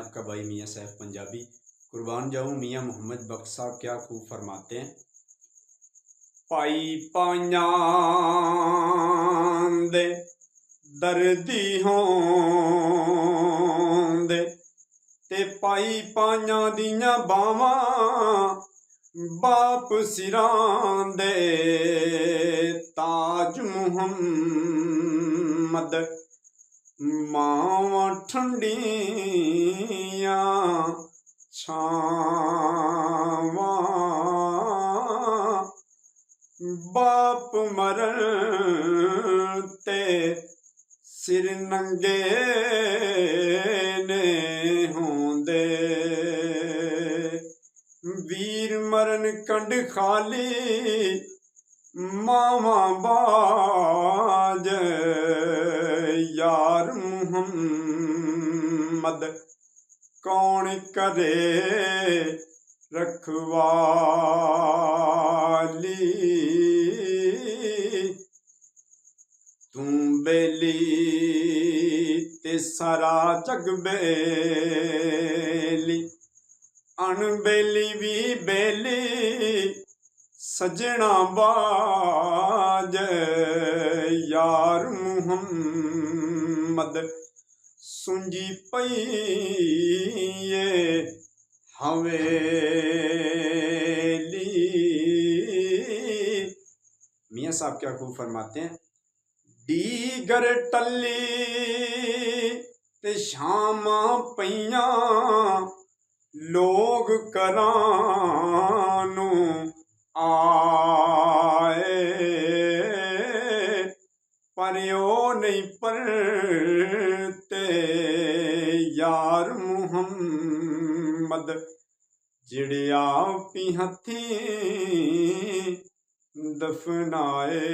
आपका भाई मियाँ सैफ पंजाबी। कुर्बान जाऊँ मियाँ मोहम्मद बख्श साहब क्या खूब फरमाते हैं। पाई पाइयां दे दर्दी होंदे ते पाई पाइयां दियां बावां बाप सिरां दे ताज मुहम्मद मावां ठंडियां छावां बाप मरण ते सिर नंगे ने होंदे वीर मरण कंड खाली मावा बाज यार मुहम्मद कौन करे रखवाली। तू बेली ते सारा जग बेली अणबेली भी बेली सजना बाज यार मुहम्मद सुंजी पई ये हवेली। मियाँ साहब क्या खूब फरमाते हैं। दीगर टल्ली ते शामा पईयां लोग करानू आए पर ओ नहीं परते यार मुहम्मद जिड़े आपी हथीं दफनाए।